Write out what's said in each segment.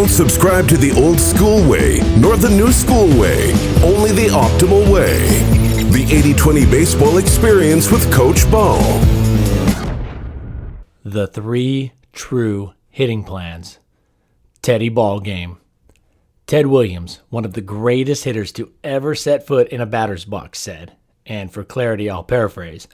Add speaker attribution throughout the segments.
Speaker 1: subscribe to the old school way, nor the new school way, only the optimal way. The 80-20 Baseball Experience with Coach Ball.
Speaker 2: The 3 true hitting plans. Teddy ball game. Ted Williams, one of the greatest hitters to ever set foot in a batter's box, said, and for clarity I'll paraphrase,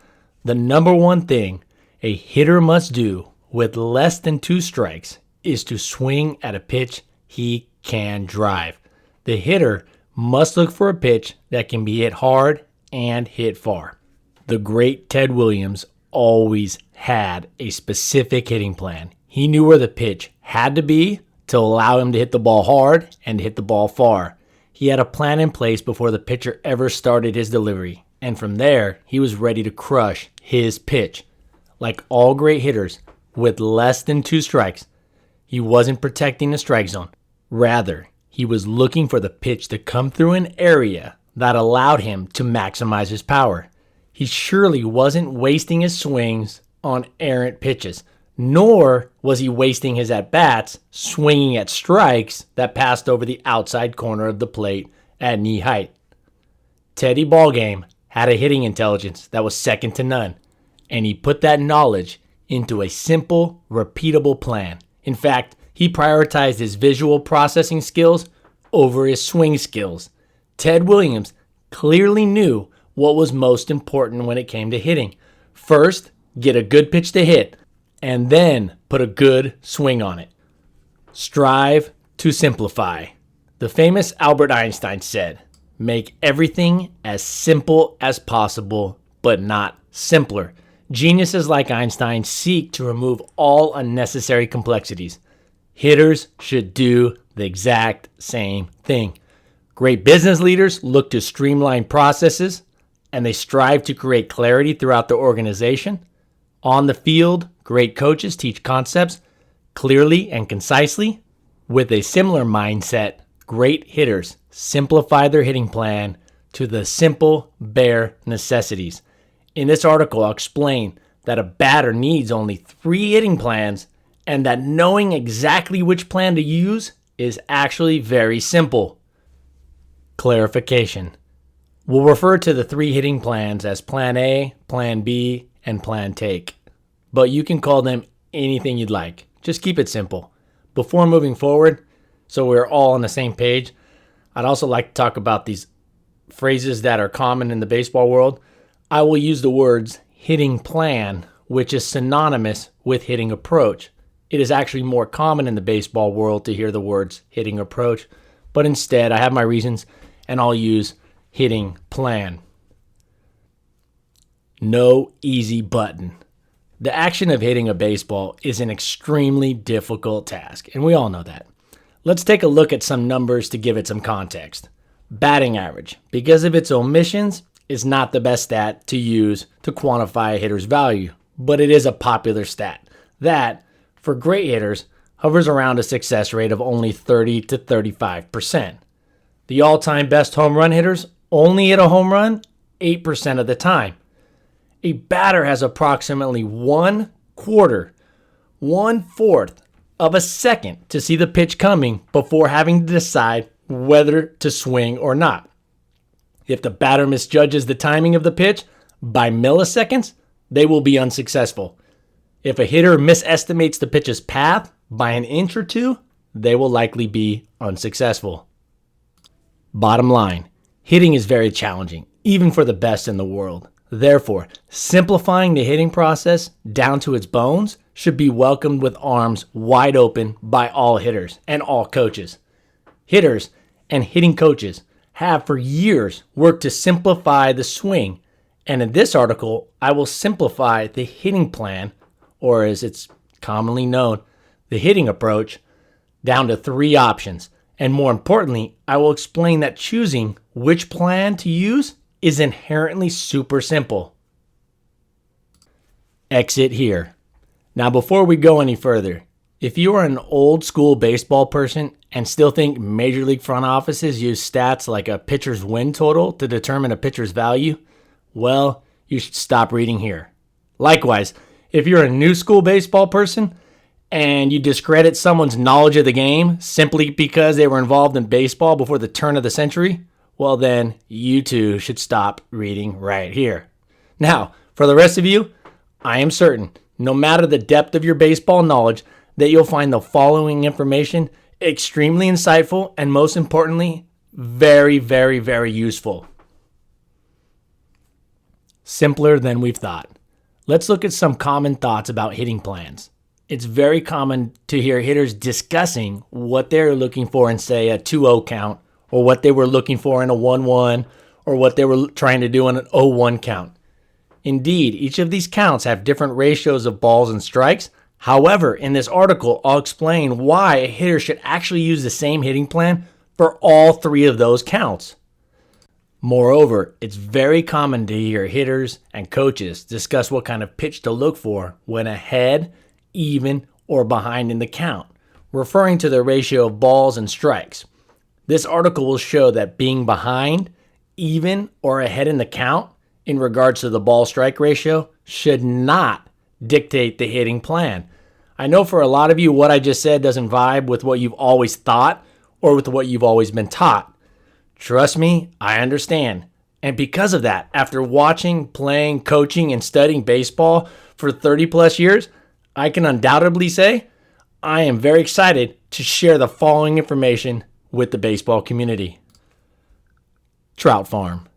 Speaker 2: the number one thing a hitter must do with less than 2 strikes is to swing at a pitch he can drive. The hitter must look for a pitch that can be hit hard and hit far. The great Ted Williams always had a specific hitting plan. He knew where the pitch had to be to allow him to hit the ball hard and hit the ball far. He had a plan in place before the pitcher ever started his delivery, and from there, he was ready to crush his pitch. Like all great hitters, with less than 2 strikes, he wasn't protecting the strike zone. Rather, he was looking for the pitch to come through an area that allowed him to maximize his power. He surely wasn't wasting his swings on errant pitches, nor was he wasting his at-bats swinging at strikes that passed over the outside corner of the plate at knee height. Teddy Ballgame had a hitting intelligence that was second to none, and he put that knowledge into a simple, repeatable plan. In fact, he prioritized his visual processing skills over his swing skills. Ted Williams clearly knew what was most important when it came to hitting. First, get a good pitch to hit, and then put a good swing on it. Strive to simplify. The famous Albert Einstein said, "Make everything as simple as possible, but not simpler." Geniuses like Einstein seek to remove all unnecessary complexities. Hitters should do the exact same thing. Great business leaders look to streamline processes, and they strive to create clarity throughout their organization. On the field, great coaches teach concepts clearly and concisely. With a similar mindset, great hitters simplify their hitting plan to the simple, bare necessities. In this article, I'll explain that a batter needs only 3 hitting plans and that knowing exactly which plan to use is actually very simple. Clarification. We'll refer to the 3 hitting plans as Plan A, Plan B, and Plan Take, but you can call them anything you'd like. Just keep it simple. Before moving forward, so we're all on the same page, I'd also like to talk about these phrases that are common in the baseball world. I will use the words hitting plan, which is synonymous with hitting approach. It is actually more common in the baseball world to hear the words hitting approach, but instead I have my reasons and I'll use hitting plan. No easy button. The action of hitting a baseball is an extremely difficult task, and we all know that. Let's take a look at some numbers to give it some context. Batting average, because of its omissions, is not the best stat to use to quantify a hitter's value, but it is a popular stat that, for great hitters, hovers around a success rate of only 30 to 35%. The all-time best home run hitters only hit a home run 8% of the time. A batter has approximately 1/4 of a second to see the pitch coming before having to decide whether to swing or not. If the batter misjudges the timing of the pitch by milliseconds, they will be unsuccessful. If a hitter misestimates the pitch's path by an inch or 2, they will likely be unsuccessful. Bottom line, hitting is very challenging, even for the best in the world. Therefore, simplifying the hitting process down to its bones should be welcomed with arms wide open by all hitters and all coaches. Hitters and hitting coaches have for years worked to simplify the swing, and in this article, I will simplify the hitting plan, or as it's commonly known, the hitting approach, down to 3 options. And more importantly, I will explain that choosing which plan to use is inherently super simple. Exit here. Now, before we go any further, if you are an old school baseball person and still think Major League front offices use stats like a pitcher's win total to determine a pitcher's value, well, you should stop reading here. Likewise, if you're a new school baseball person and you discredit someone's knowledge of the game simply because they were involved in baseball before the turn of the century, well then, you too should stop reading right here. Now, for the rest of you, I am certain, no matter the depth of your baseball knowledge, that you'll find the following information extremely insightful and, most importantly, very, very, very useful. Simpler than we've thought. Let's look at some common thoughts about hitting plans. It's very common to hear hitters discussing what they're looking for in, say, a 2-0 count, or what they were looking for in a 1-1, or what they were trying to do in an 0-1 count. Indeed, each of these counts have different ratios of balls and strikes. However, in this article, I'll explain why a hitter should actually use the same hitting plan for all three of those counts. Moreover, it's very common to hear hitters and coaches discuss what kind of pitch to look for when ahead, even, or behind in the count, referring to the ratio of balls and strikes. This article will show that being behind, even, or ahead in the count in regards to the ball-strike ratio should not dictate the hitting plan. I know for a lot of you what I just said doesn't vibe with what you've always thought or with what you've always been taught. Trust me, I understand. And because of that, after watching, playing, coaching, and studying baseball for 30 plus years, I can undoubtedly say I am very excited to share the following information with the baseball community. Trout farm.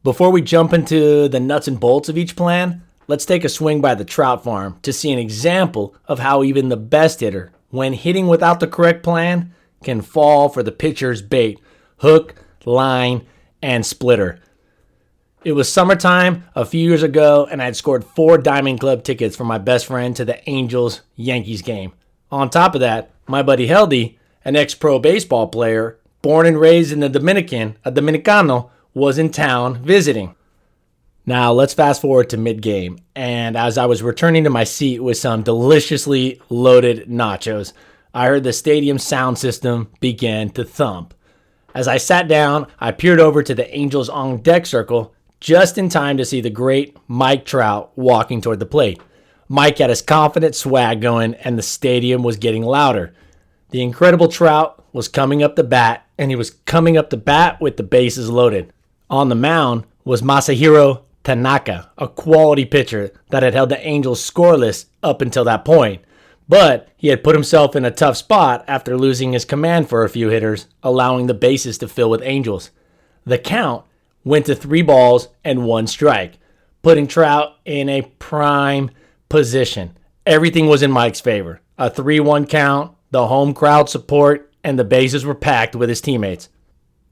Speaker 2: Before we jump into the nuts and bolts of each plan, let's take a swing by the trout farm to see an example of how even the best hitter, when hitting without the correct plan, can fall for the pitcher's bait, hook, line, and splitter. It was summertime a few years ago, and I had scored 4 Diamond Club tickets for my best friend to the Angels-Yankees game. On top of that, my buddy Heldy, an ex-pro baseball player, born and raised in the Dominican, a Dominicano, was in town visiting. Now, let's fast forward to mid-game, and as I was returning to my seat with some deliciously loaded nachos, I heard the stadium sound system begin to thump. As I sat down, I peered over to the Angels on-deck circle just in time to see the great Mike Trout walking toward the plate. Mike had his confident swag going, and the stadium was getting louder. The incredible Trout was coming up the bat, and he was coming up the bat with the bases loaded. On the mound was Masahiro Tanaka, a quality pitcher that had held the Angels scoreless up until that point. But he had put himself in a tough spot after losing his command for a few hitters, allowing the bases to fill with Angels. The count went to 3 balls and 1 strike, putting Trout in a prime position. Everything was in Mike's favor. A 3-1 count, the home crowd support, and the bases were packed with his teammates.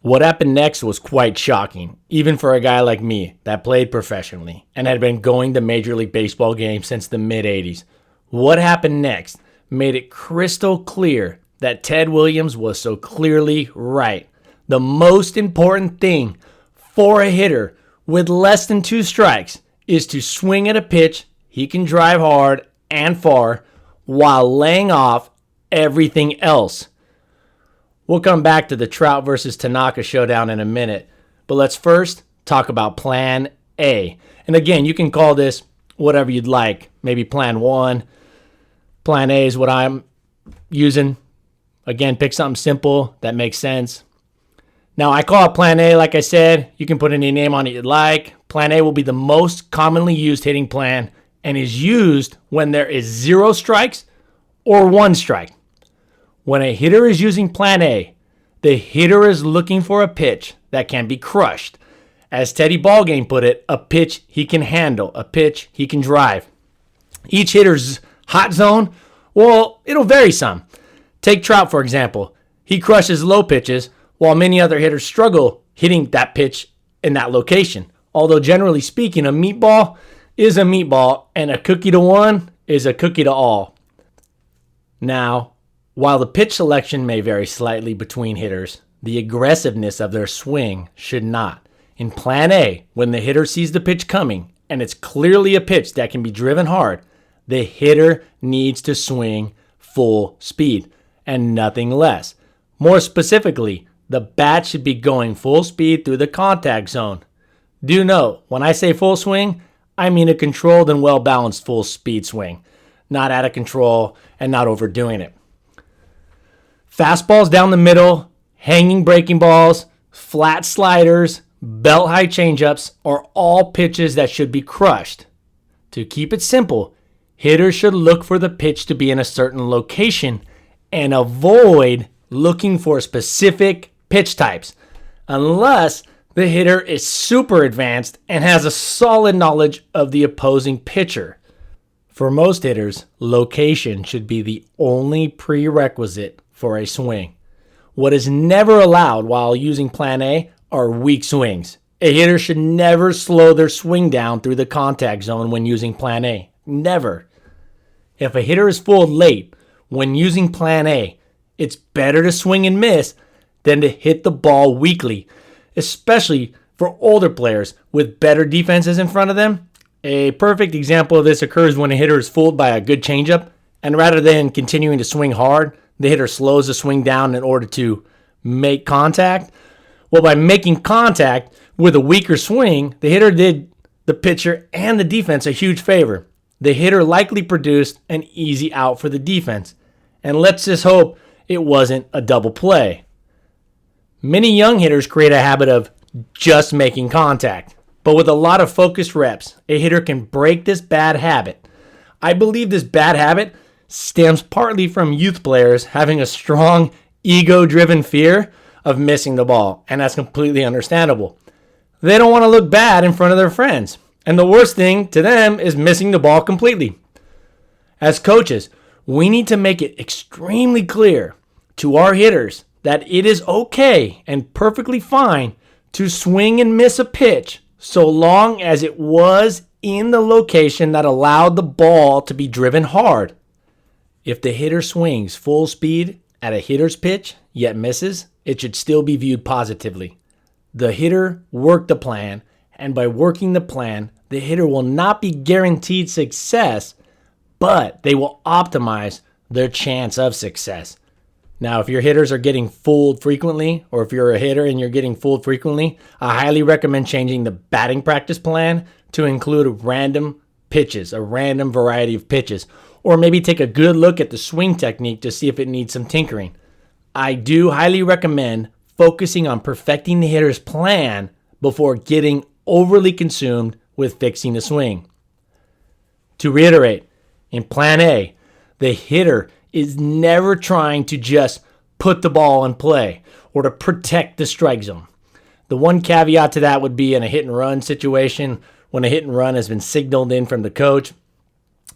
Speaker 2: What happened next was quite shocking, even for a guy like me that played professionally and had been going to Major League Baseball games since the mid-'80s. What happened next made it crystal clear that Ted Williams was so clearly right. The most important thing for a hitter with less than 2 strikes is to swing at a pitch he can drive hard and far while laying off everything else. We'll come back to the Trout versus Tanaka showdown in a minute, but let's first talk about Plan A. And again, you can call this whatever you'd like, maybe Plan 1. Plan A is what I'm using. Again, pick something simple that makes sense. Now, I call it Plan A, like I said. You can put any name on it you'd like. Plan A will be the most commonly used hitting plan and is used when there is 0 strikes or 1 strike. When a hitter is using Plan A, the hitter is looking for a pitch that can be crushed. As Teddy Ballgame put it, a pitch he can handle, a pitch he can drive. Each hitter's hot zone, well, it'll vary some. Take Trout, for example. He crushes low pitches, while many other hitters struggle hitting that pitch in that location. Although generally speaking, a meatball is a meatball, and a cookie to one is a cookie to all. Now, while the pitch selection may vary slightly between hitters, the aggressiveness of their swing should not. In Plan A, when the hitter sees the pitch coming, and it's clearly a pitch that can be driven hard, the hitter needs to swing full speed and nothing less. More specifically, the bat should be going full speed through the contact zone. Do note, when I say full swing, I mean a controlled and well-balanced full speed swing. not out of control, and not overdoing it. Fastballs down the middle, hanging breaking balls, flat sliders, belt high changeups are all pitches that should be crushed. To keep it simple, hitters should look for the pitch to be in a certain location and avoid looking for specific pitch types unless the hitter is super advanced and has a solid knowledge of the opposing pitcher. For most hitters, location should be the only prerequisite for a swing. What is never allowed while using Plan A are weak swings. A hitter should never slow their swing down through the contact zone when using Plan A. Never. If a hitter is fooled late when using Plan A, it's better to swing and miss than to hit the ball weakly, especially for older players with better defenses in front of them. A perfect example of this occurs when a hitter is fooled by a good changeup, and rather than continuing to swing hard, the hitter slows the swing down in order to make contact. Well, by making contact with a weaker swing, the hitter did the pitcher and the defense a huge favor. The hitter likely produced an easy out for the defense. And let's just hope it wasn't a double play. Many young hitters create a habit of just making contact. But with a lot of focused reps, a hitter can break this bad habit. I believe this bad habit stems partly from youth players having a strong ego-driven fear of missing the ball, and that's completely understandable. They don't want to look bad in front of their friends, and the worst thing to them is missing the ball completely. As coaches, we need to make it extremely clear to our hitters that it is okay and perfectly fine to swing and miss a pitch so long as it was in the location that allowed the ball to be driven hard. If the hitter swings full speed at a hitter's pitch yet misses, it should still be viewed positively. The hitter worked the plan, and by working the plan, the hitter will not be guaranteed success, but they will optimize their chance of success. Now, if your hitters are getting fooled frequently, or if you're a hitter and you're getting fooled frequently, I highly recommend changing the batting practice plan to include random pitches, a random variety of pitches, or maybe take a good look at the swing technique to see if it needs some tinkering. I do highly recommend focusing on perfecting the hitter's plan before getting overly consumed with fixing the swing. To reiterate, in Plan A, the hitter is never trying to just put the ball in play or to protect the strike zone. The one caveat to that would be in a hit and run situation when a hit and run has been signaled in from the coach.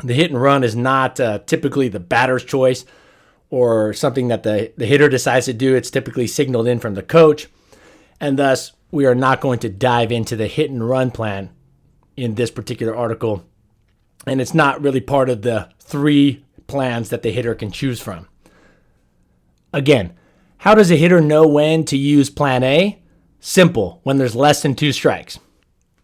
Speaker 2: The hit and run is not typically the batter's choice or something that the hitter decides to do. It's typically signaled in from the coach, and thus we are not going to dive into the hit and run plan in this particular article, and it's not really part of the 3 plans that the hitter can choose from. Again, how does a hitter know when to use Plan A? Simple, when there's less than 2 strikes.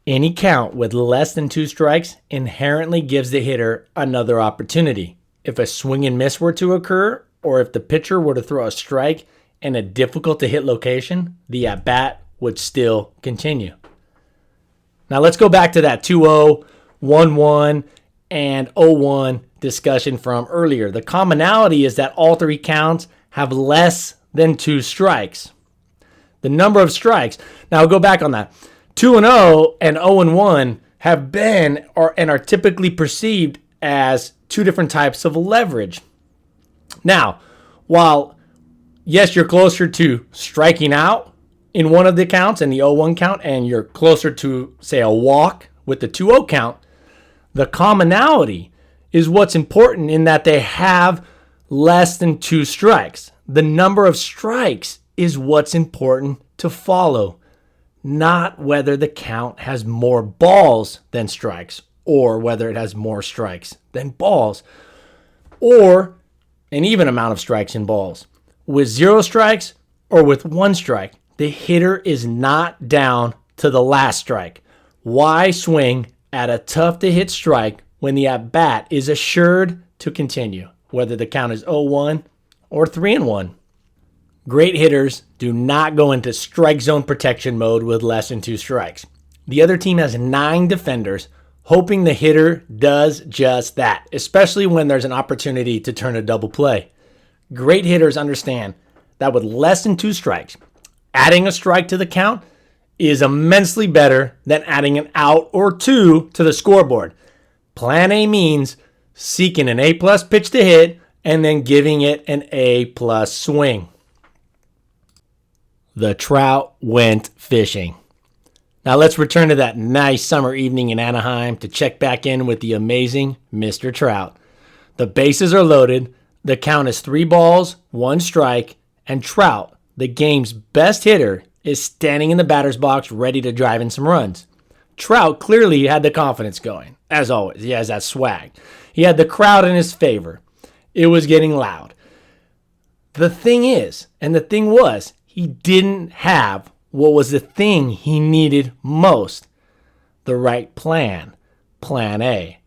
Speaker 2: Any count with less than 2 strikes inherently gives the hitter another opportunity. If a swing and miss were to occur, or if the pitcher were to throw a strike in a difficult to hit location, the at-bat would still continue. Now let's go back to that 2-0, 1-1, and 0-1 discussion from earlier. The commonality is that all 3 counts have less than 2 strikes. The number of strikes, now I'll go back on that. 2-0 and 0-1 have been and are typically perceived as 2 different types of leverage. Now, while yes, you're closer to striking out in one of the counts in the 0-1 count, and you're closer to, say, a walk with the 2-0 count, the commonality is what's important in that they have less than 2 strikes. The number of strikes is what's important to follow, not whether the count has more balls than strikes or whether it has more strikes than balls or an even amount of strikes and balls. With 0 strikes or with 1 strike, the hitter is not down to the last strike. Why swing at a tough to hit strike when the at-bat is assured to continue, whether the count is 0-1 or 3-1? Great hitters do not go into strike zone protection mode with less than 2 strikes. The other team has 9 defenders hoping the hitter does just that, especially when there's an opportunity to turn a double play. Great hitters understand that with less than 2 strikes, adding a strike to the count is immensely better than adding an out or 2 to the scoreboard. Plan A means seeking an A-plus pitch to hit and then giving it an A-plus swing. The trout went fishing. Now let's return to that nice summer evening in Anaheim to check back in with the amazing Mr. Trout. The bases are loaded, the count is 3 balls, 1 strike, and Trout, the game's best hitter, is standing in the batter's box ready to drive in some runs. Trout clearly had the confidence going. As always, he has that swag. He had the crowd in his favor. It was getting loud. The thing is, and the thing was, he didn't have what was the thing he needed most: the right plan, Plan A.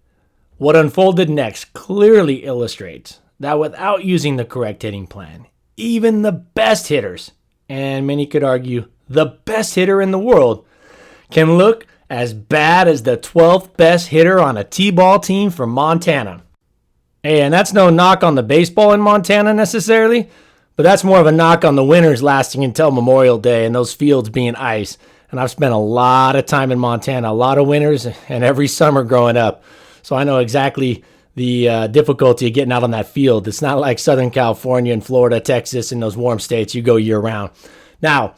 Speaker 2: What unfolded next clearly illustrates that without using the correct hitting plan, even the best hitters, and many could argue the best hitter in the world, can look as bad as the 12th best hitter on a T-ball team from Montana. Hey, and that's no knock on the baseball in Montana necessarily, but that's more of a knock on the winters lasting until Memorial Day and those fields being ice. And I've spent a lot of time in Montana, a lot of winters, and every summer growing up. So I know exactly the difficulty of getting out on that field. It's not like Southern California and Florida, Texas, and those warm states. You go year-round. Now,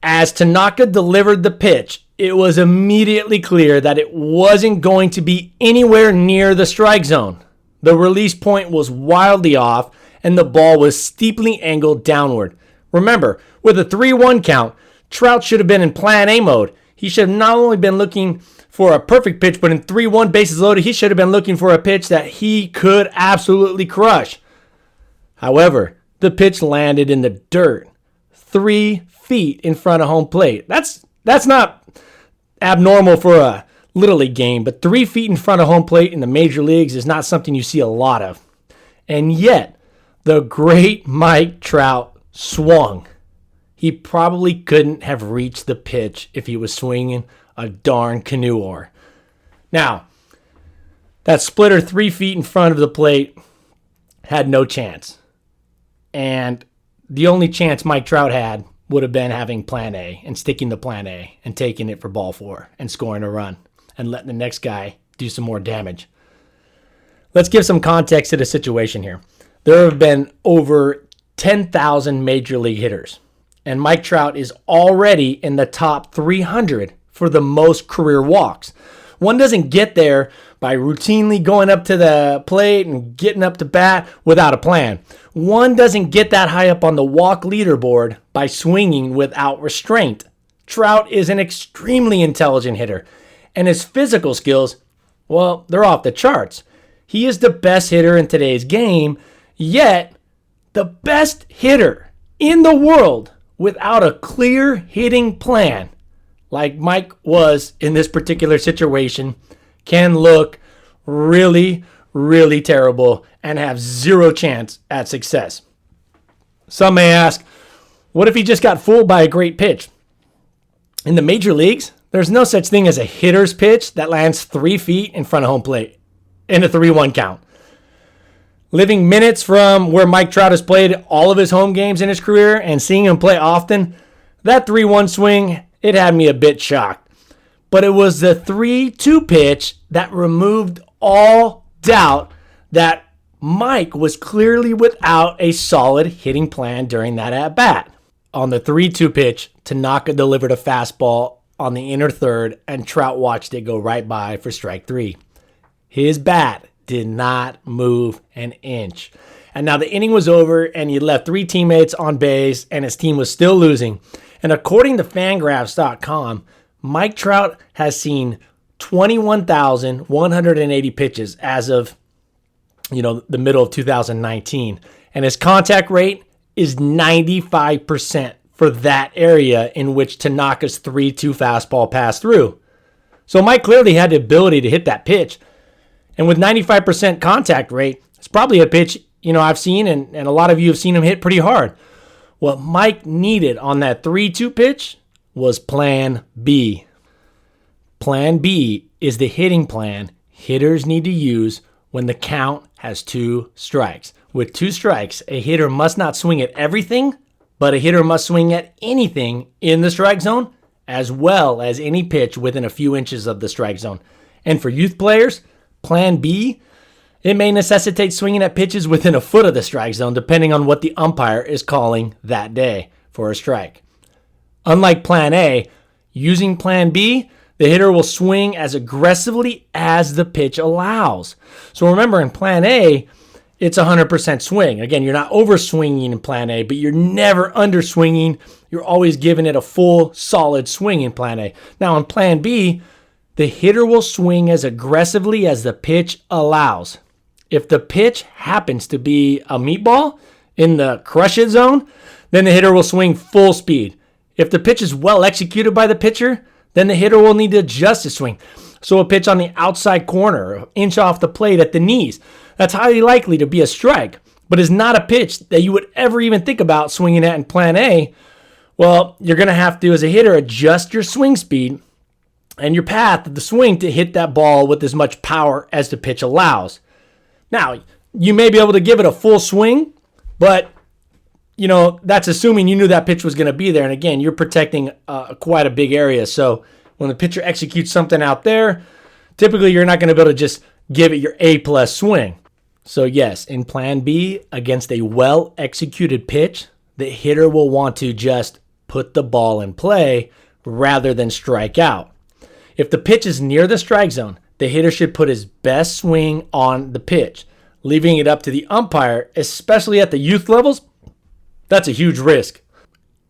Speaker 2: as Tanaka delivered the pitch, it was immediately clear that it wasn't going to be anywhere near the strike zone. The release point was wildly off, and the ball was steeply angled downward. Remember, with a 3-1 count, Trout should have been in Plan A mode. He should have not only been looking for a perfect pitch, but in 3-1 bases loaded, he should have been looking for a pitch that he could absolutely crush. However, the pitch landed in the dirt, 3 feet in front of home plate. That's not abnormal for a Little League game, but 3 feet in front of home plate in the major leagues is not something you see a lot of. And yet, the great Mike Trout swung. He probably couldn't have reached the pitch if he was swinging a darn canoe oar. Now, that splitter 3 feet in front of the plate had no chance. And the only chance Mike Trout had would have been having Plan A and sticking to Plan A and taking it for ball 4 and scoring a run and letting the next guy do some more damage. Let's give some context to the situation here. There have been over 10,000 major league hitters, and Mike Trout is already in the top 300 for the most career walks. One doesn't get there by routinely going up to the plate and getting up to bat without a plan. One doesn't get that high up on the walk leaderboard by swinging without restraint. Trout is an extremely intelligent hitter, and his physical skills, well, they're off the charts. He is the best hitter in today's game, yet the best hitter in the world without a clear hitting plan, like Mike was in this particular situation, can look really, really terrible and have zero chance at success. Some may ask, what if he just got fooled by a great pitch? In the major leagues, there's no such thing as a hitter's pitch that lands 3 feet in front of home plate in a 3-1 count. Living minutes from where Mike Trout has played all of his home games in his career and seeing him play often, that 3-1 swing, it had me a bit shocked. But it was the 3-2 pitch that removed all doubt that Mike was clearly without a solid hitting plan during that at-bat. On the 3-2 pitch, Tanaka delivered a fastball on the inner third, and Trout watched it go right by for strike 3. His bat did not move an inch. And now the inning was over, and he left 3 teammates on base, and his team was still losing. And according to Fangraphs.com, Mike Trout has seen 21,180 pitches as of, the middle of 2019. And his contact rate is 95% for that area in which Tanaka's 3-2 fastball passed through. So Mike clearly had the ability to hit that pitch. And with 95% contact rate, it's probably a pitch, I've seen and a lot of you have seen him hit pretty hard. What Mike needed on that 3-2 pitch was Plan B. Plan B is the hitting plan hitters need to use when the count has 2 strikes. With 2 strikes, a hitter must not swing at everything, but a hitter must swing at anything in the strike zone, as well as any pitch within a few inches of the strike zone. And for youth players, plan B, it may necessitate swinging at pitches within a foot of the strike zone, depending on what the umpire is calling that day for a strike. Unlike plan A, using plan B, the hitter will swing as aggressively as the pitch allows. So remember, in plan A, it's 100% swing. Again, you're not overswinging in plan A, but you're never underswinging. You're always giving it a full, solid swing in plan A. Now, in plan B, the hitter will swing as aggressively as the pitch allows. If the pitch happens to be a meatball in the crush it zone, then the hitter will swing full speed. If the pitch is well executed by the pitcher, then the hitter will need to adjust his swing. So a pitch on the outside corner, an inch off the plate at the knees, that's highly likely to be a strike, but is not a pitch that you would ever even think about swinging at in plan A. Well, you're going to have to, as a hitter, adjust your swing speed and your path of the swing to hit that ball with as much power as the pitch allows. Now, you may be able to give it a full swing, but that's assuming you knew that pitch was going to be there. And again, you're protecting quite a big area. So when the pitcher executes something out there, typically you're not going to be able to just give it your A+ swing. So yes, in plan B, against a well-executed pitch, the hitter will want to just put the ball in play rather than strike out. If the pitch is near the strike zone, the hitter should put his best swing on the pitch, leaving it up to the umpire, especially at the youth levels. That's a huge risk.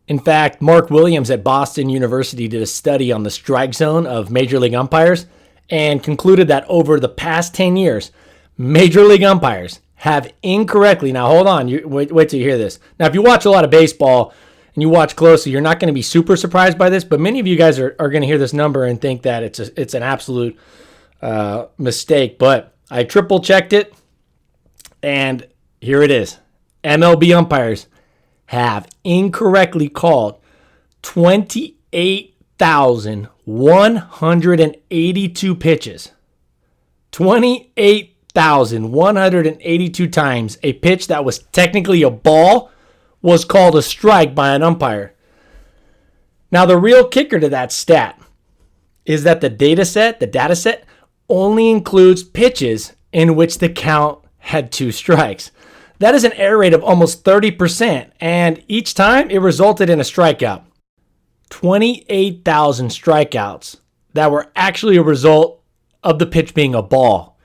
Speaker 2: In fact, Mark Williams at Boston University did a study on the strike zone of Major League umpires and concluded that over the past 10 years, Major League umpires have incorrectly, now hold on, wait till you hear this. Now, if you watch a lot of baseball and you watch closely, you're not going to be super surprised by this, but many of you guys are going to hear this number and think that it's an absolute mistake. But I triple checked it, and here it is. MLB umpires have incorrectly called 28,182 pitches. 28,182 times a pitch that was technically a ball was called a strike by an umpire. Now, the real kicker to that stat is that the data set only includes pitches in which the count had 2 strikes. That is an error rate of almost 30%, and each time it resulted in a strikeout. 28,000 strikeouts that were actually a result of the pitch being a ball.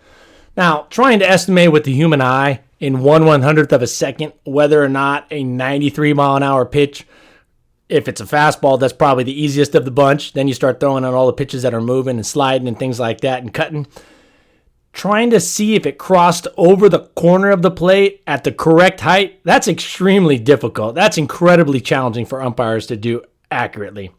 Speaker 2: Now, trying to estimate with the human eye in 1/100th of a second whether or not a 93-mile-an-hour pitch, if it's a fastball, that's probably the easiest of the bunch. Then you start throwing out all the pitches that are moving and sliding and things like that and cutting. Trying to see if it crossed over the corner of the plate at the correct height, that's extremely difficult. That's incredibly challenging for umpires to do accurately.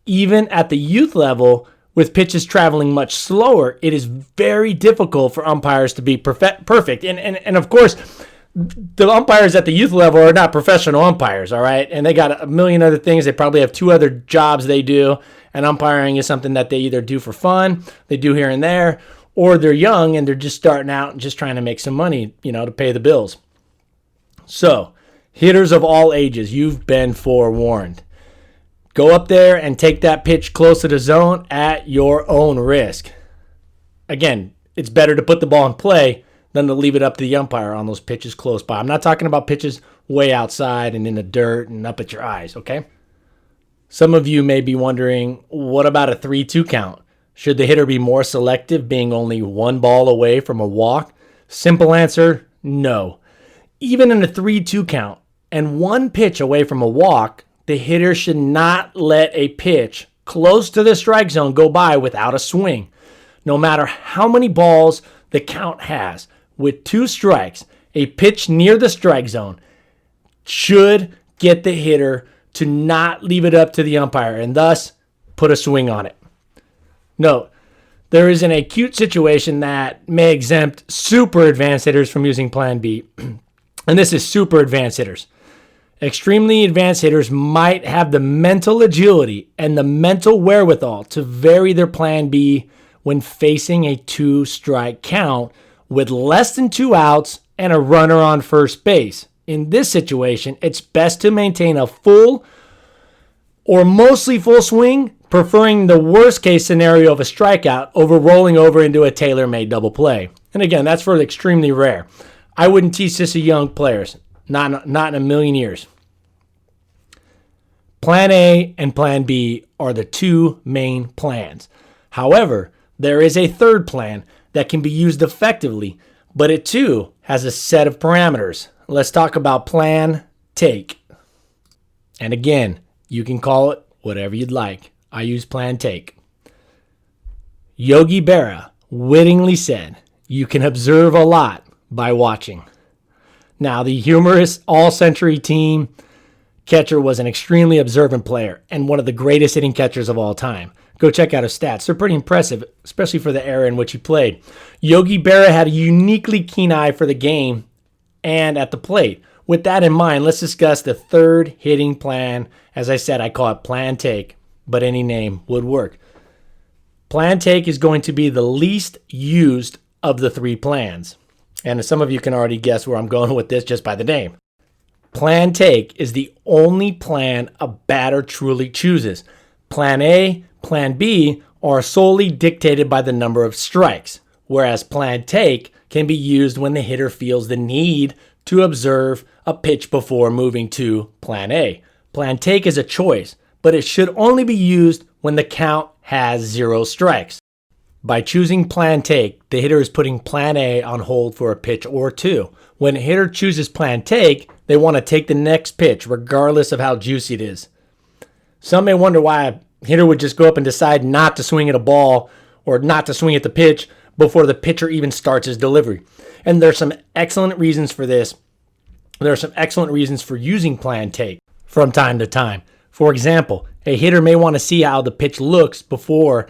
Speaker 2: Even at the youth level, with pitches traveling much slower, it is very difficult for umpires to be perfect. And of course, the umpires at the youth level are not professional umpires, all right? And they got a million other things. They probably have 2 other jobs they do, and umpiring is something that they either do for fun, they do here and there, or they're young and they're just starting out and just trying to make some money, to pay the bills. So, hitters of all ages, you've been forewarned. Go up there and take that pitch close to the zone at your own risk. Again, it's better to put the ball in play than to leave it up to the umpire on those pitches close by. I'm not talking about pitches way outside and in the dirt and up at your eyes, okay? Some of you may be wondering, what about a 3-2 count? Should the hitter be more selective, being only 1 ball away from a walk? Simple answer, no. Even in a 3-2 count and 1 pitch away from a walk, the hitter should not let a pitch close to the strike zone go by without a swing. No matter how many balls the count has, with 2 strikes, a pitch near the strike zone should get the hitter to not leave it up to the umpire and thus put a swing on it. Note, there is an acute situation that may exempt super advanced hitters from using Plan B, and this is super advanced hitters. Extremely advanced hitters might have the mental agility and the mental wherewithal to vary their Plan B when facing a 2-strike count with less than 2 outs and a runner on first base. In this situation, it's best to maintain a full or mostly full swing, preferring the worst case scenario of a strikeout over rolling over into a tailor-made double play. And again, that's for extremely rare. I wouldn't teach this to young players, not in a million years. Plan A and Plan B are the two main plans. However, there is a third plan that can be used effectively, but it too has a set of parameters. Let's talk about Plan Take. And again, you can call it whatever you'd like. I use Plan Take. Yogi Berra wittingly said, "You can observe a lot by watching." Now, the humorous all-century team catcher was an extremely observant player and one of the greatest hitting catchers of all time. Go check out his stats. They're pretty impressive, especially for the era in which he played. Yogi Berra had a uniquely keen eye for the game and at the plate. With that in mind, let's discuss the third hitting plan. As I said, I call it Plan Take, but any name would work. Plan Take is going to be the least used of the three plans. And some of you can already guess where I'm going with this just by the name. Plan Take is the only plan a batter truly chooses. Plan A, Plan B are solely dictated by the number of strikes, whereas Plan Take can be used when the hitter feels the need to observe a pitch before moving to Plan A. Plan Take is a choice, but it should only be used when the count has 0 strikes. By choosing Plan Take, the hitter is putting Plan A on hold for a pitch or two. When a hitter chooses Plan Take, they want to take the next pitch, regardless of how juicy it is. Some may wonder why a hitter would just go up and decide not to swing at a ball or not to swing at the pitch before the pitcher even starts his delivery. And there's some excellent reasons for this. There are some excellent reasons for using Plan Take from time to time. For example, a hitter may want to see how the pitch looks before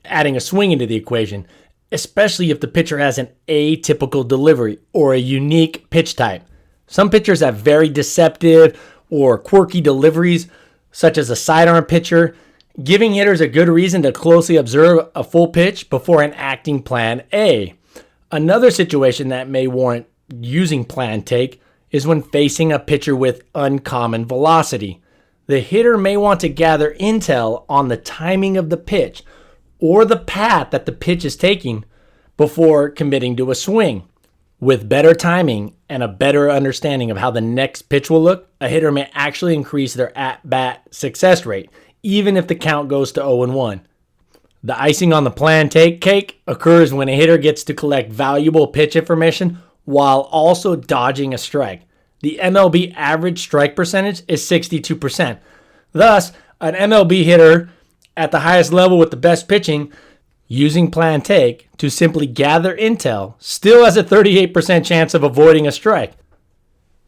Speaker 2: adding a swing into the equation, especially if the pitcher has an atypical delivery or a unique pitch type. Some pitchers have very deceptive or quirky deliveries, such as a sidearm pitcher, giving hitters a good reason to closely observe a full pitch before enacting Plan A. Another situation that may warrant using Plan Take is when facing a pitcher with uncommon velocity. The hitter may want to gather intel on the timing of the pitch or the path that the pitch is taking before committing to a swing. With better timing and a better understanding of how the next pitch will look, a hitter may actually increase their at-bat success rate, even if the count goes to 0-1. The icing on the Plan Take cake occurs when a hitter gets to collect valuable pitch information while also dodging a strike. The MLB average strike percentage is 62%. Thus, an MLB hitter at the highest level with the best pitching using Plan Take to simply gather intel still has a 38% chance of avoiding a strike.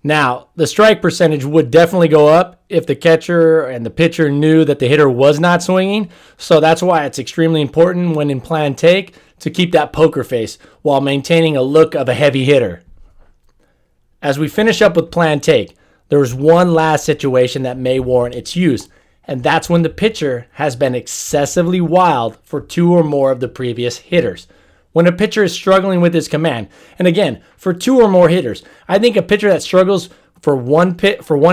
Speaker 2: Now, the strike percentage would definitely go up if the catcher and the pitcher knew that the hitter was not swinging, so that's why it's extremely important when in Plan Take to keep that poker face while maintaining a look of a heavy hitter. As we finish up with Plan Take, there is one last situation that may warrant its use, and that's when the pitcher has been excessively wild for 2 or more of the previous hitters. When a pitcher is struggling with his command, and again, for 2 or more hitters, I think a pitcher that struggles for one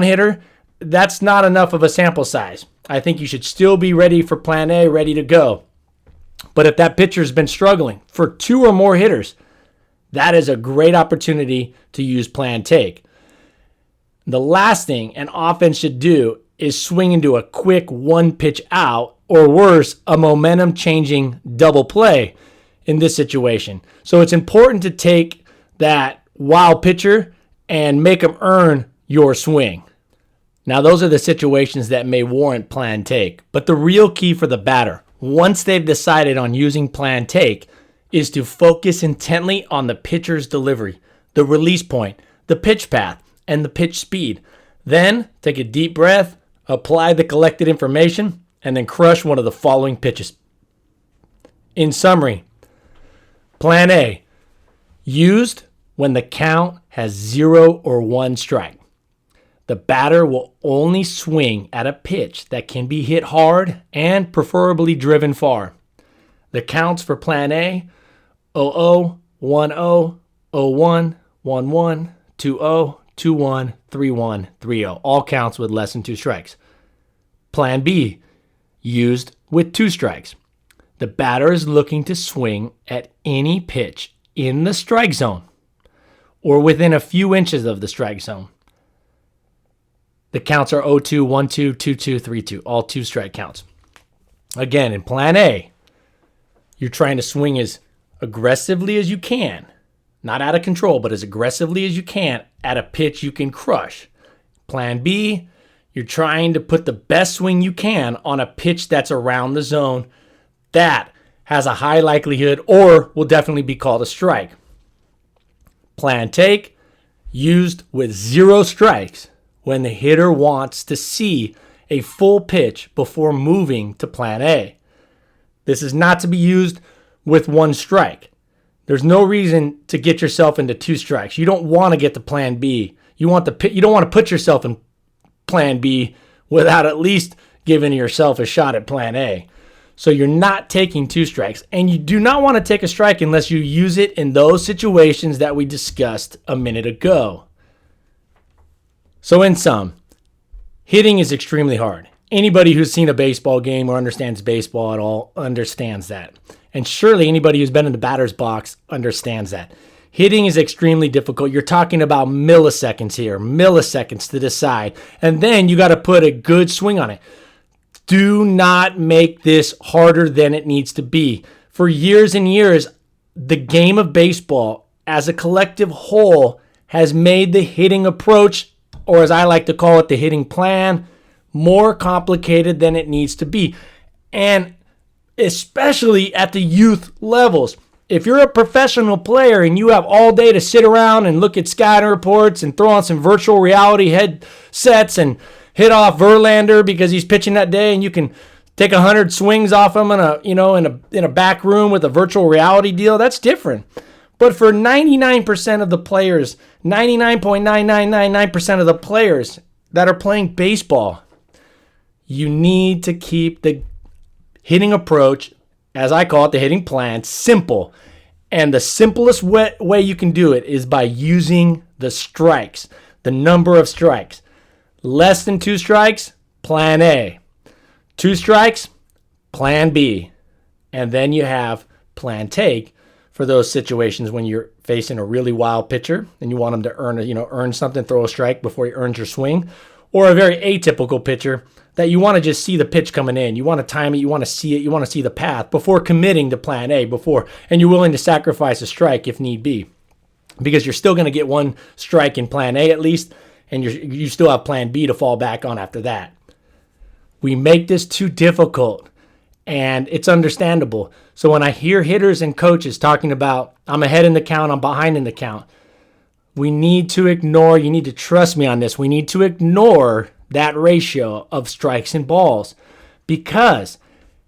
Speaker 2: hitter, that's not enough of a sample size. I think you should still be ready for Plan A, ready to go. But if that pitcher's been struggling for 2 or more hitters, that is a great opportunity to use Plan Take. The last thing an offense should do is swing into a quick one pitch out, or worse, a momentum changing double play in this situation. So it's important to take that wild pitcher and make them earn your swing. Now, those are the situations that may warrant Plan Take, but the real key for the batter, once they've decided on using Plan Take, is to focus intently on the pitcher's delivery, the release point, the pitch path, and the pitch speed. Then take a deep breath, apply the collected information, and then crush one of the following pitches. In summary, Plan A, used when the count has 0 or 1 strike. The batter will only swing at a pitch that can be hit hard and preferably driven far. The counts for plan A: 0-0, 1-0, 0-1, 1-1, 2-0, 2-1, 3-1, 3-0. All counts with less than 2 strikes. Plan B, used with 2 strikes. The batter is looking to swing at any pitch in the strike zone or within a few inches of the strike zone. The counts are 0-2, 1-2, 2-2, 3-2, all 2 strike counts. Again, in plan A, you're trying to swing as aggressively as you can, not out of control, but as aggressively as you can at a pitch you can crush. Plan B, you're trying to put the best swing you can on a pitch that's around the zone that has a high likelihood or will definitely be called a strike. Plan take, used with 0 strikes when the hitter wants to see a full pitch before moving to plan A. This is not to be used with 1 strike. There's no reason to get yourself into 2 strikes. You don't want to get to plan B. You don't want to put yourself in plan B without at least giving yourself a shot at plan A. So you're not taking 2 strikes, and you do not want to take a strike unless you use it in those situations that we discussed a minute ago. So in sum, hitting is extremely hard. Anybody who's seen a baseball game or understands baseball at all understands that. And surely anybody who's been in the batter's box understands that. Hitting is extremely difficult. You're talking about milliseconds here, milliseconds to decide. And then you got to put a good swing on it. Do not make this harder than it needs to be. For years and years, the game of baseball as a collective whole has made the hitting approach, or as I like to call it, the hitting plan, more complicated than it needs to be. And especially at the youth levels. If you're a professional player and you have all day to sit around and look at scouting reports and throw on some virtual reality headsets and hit off Verlander because he's pitching that day, and you can take 100 swings off him in a back room with a virtual reality deal, that's different. But for 99% of the players, 99.9999% of the players that are playing baseball, you need to keep the hitting approach, as I call it, the hitting plan, simple. And the simplest way you can do it is by using the strikes, the number of strikes. Less than 2 strikes, plan A. 2 strikes, plan B. And then you have plan take for those situations when you're facing a really wild pitcher and you want him to earn something, throw a strike before he earns your swing, or a very atypical pitcher that you want to just see the pitch coming in. You want to time it, you want to see it, you want to see the path before committing to plan A and you're willing to sacrifice a strike if need be. Because you're still going to get 1 strike in plan A at least, and you still have plan B to fall back on after that. We make this too difficult, and it's understandable. So when I hear hitters and coaches talking about, I'm ahead in the count, I'm behind in the count, you need to trust me on this, we need to ignore that ratio of strikes and balls, because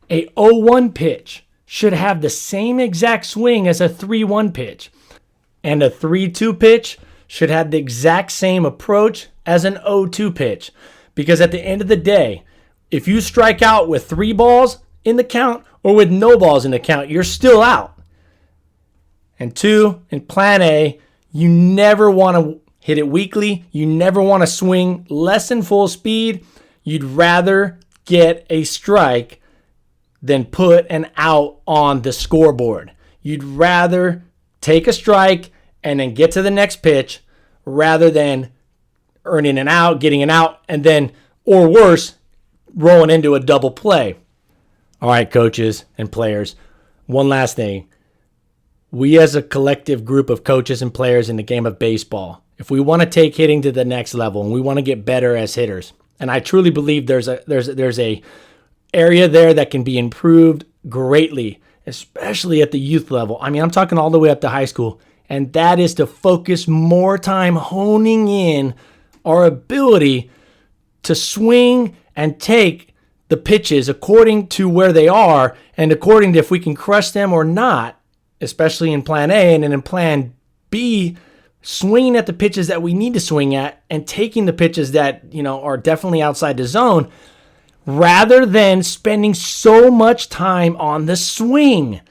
Speaker 2: a 0-1 pitch should have the same exact swing as a 3-1 pitch, and a 3-2 pitch should have the exact same approach as an 0-2 pitch. Because at the end of the day, if you strike out with 3 balls in the count or with no balls in the count, you're still out. And 2, in plan A, you never want to hit it weakly. You never want to swing less than full speed. You'd rather get a strike than put an out on the scoreboard. You'd rather take a strike and then get to the next pitch rather than earning an out, getting an out, and then, or worse, rolling into a double play. All right, coaches and players, one last thing. We as a collective group of coaches and players in the game of baseball, if we want to take hitting to the next level and we want to get better as hitters, and I truly believe there's a area there that can be improved greatly, especially at the youth level. I mean, I'm talking all the way up to high school, and that is to focus more time honing in our ability to swing and take the pitches according to where they are and according to if we can crush them or not, especially in plan A, and then in plan B, swinging at the pitches that we need to swing at and taking the pitches that, are definitely outside the zone, rather than spending so much time on the swing.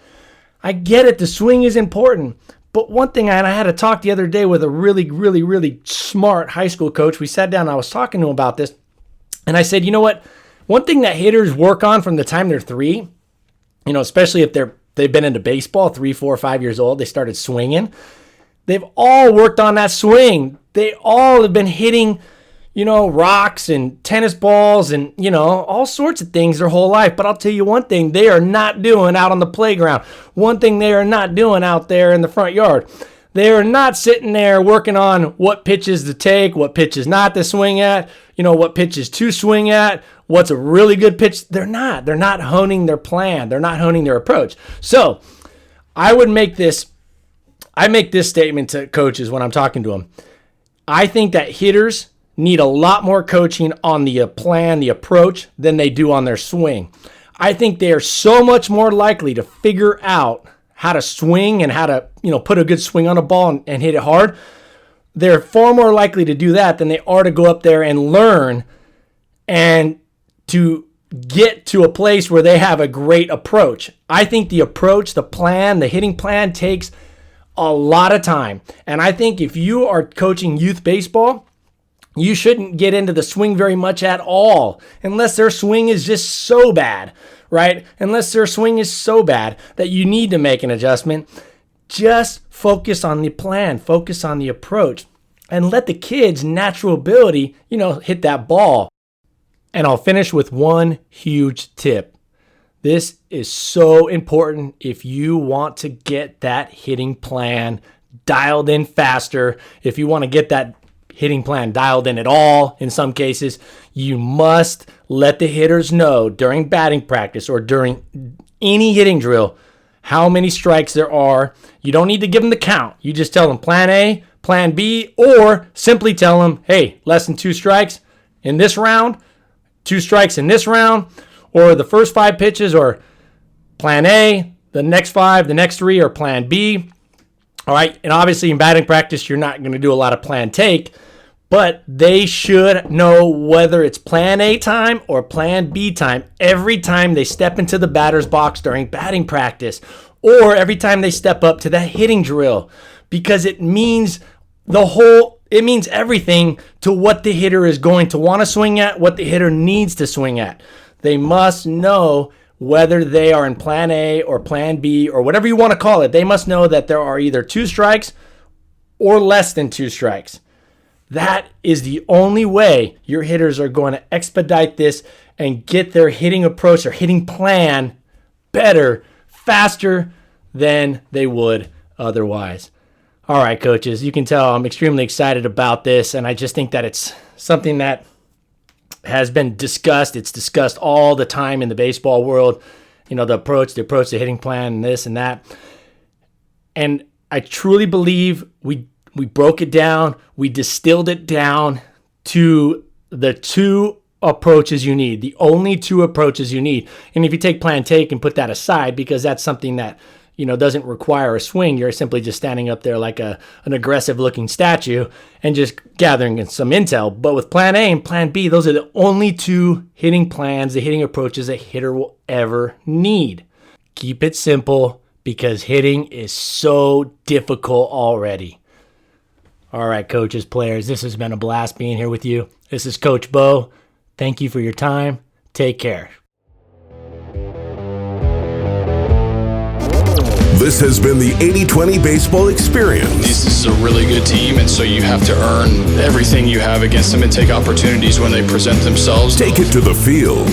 Speaker 2: I get it. The swing is important. But one thing, and I had a talk the other day with a really, really, really smart high school coach. We sat down and I was talking to him about this. And I said, you know what? One thing that hitters work on from the time they're 3, especially if they've been into baseball, 3, 4, 5 years old, they started swinging. They've all worked on that swing. They all have been hitting, rocks and tennis balls and, all sorts of things their whole life. But I'll tell you one thing they are not doing out on the playground. One thing they are not doing out there in the front yard. They are not sitting there working on what pitches to take, what pitches not to swing at, what pitches to swing at, what's a really good pitch. They're not honing their plan. They're not honing their approach. So I make this statement to coaches when I'm talking to them. I think that hitters need a lot more coaching on the plan, the approach, than they do on their swing. I think they are so much more likely to figure out how to swing and how to, put a good swing on a ball and hit it hard. They're far more likely to do that than they are to go up there and learn and to get to a place where they have a great approach. I think the approach, the plan, the hitting plan takes a lot of time. And I think if you are coaching youth baseball, you shouldn't get into the swing very much at all unless their swing is just so bad, right? Unless their swing is so bad that you need to make an adjustment. Just focus on the plan, focus on the approach, and let the kids' natural ability, hit that ball. And I'll finish with one huge tip. This is so important if you want to get that hitting plan dialed in faster. If you want to get that hitting plan dialed in at all, in some cases, you must let the hitters know during batting practice or during any hitting drill how many strikes there are. You don't need to give them the count. You just tell them plan A, plan B, or simply tell them, hey, less than 2 strikes in this round, 2 strikes in this round, or the first 5 pitches or plan A, the next 5, the next 3 are plan B. All right, and obviously in batting practice, you're not going to do a lot of plan take, but they should know whether it's plan A time or plan B time every time they step into the batter's box during batting practice or every time they step up to that hitting drill, because it means everything to what the hitter is going to want to swing at, what the hitter needs to swing at. They must know whether they are in plan A or plan B or whatever you want to call it. They must know that there are either 2 strikes or less than 2 strikes. That is the only way your hitters are going to expedite this and get their hitting approach or hitting plan better, faster than they would otherwise. All right, coaches, you can tell I'm extremely excited about this, and I just think that it's something that has been discussed. It's discussed all the time in the baseball world, the approach, the hitting plan, and this and that. And I truly believe we broke it down. We distilled it down to the 2 approaches you need, the only 2 approaches you need. And if you take plan take and put that aside, because that's something that, doesn't require a swing, you're simply just standing up there like an aggressive looking statue and just gathering some intel. But with plan A and plan B, those are the only 2 hitting plans, the hitting approaches a hitter will ever need. Keep it simple because hitting is so difficult already. All right, coaches, players, this has been a blast being here with you. This is Coach Bo. Thank you for your time. Take care.
Speaker 1: This has been the 80-20 Baseball Experience.
Speaker 3: This is a really good team, and so you have to earn everything you have against them and take opportunities when they present themselves.
Speaker 1: Take it to the field.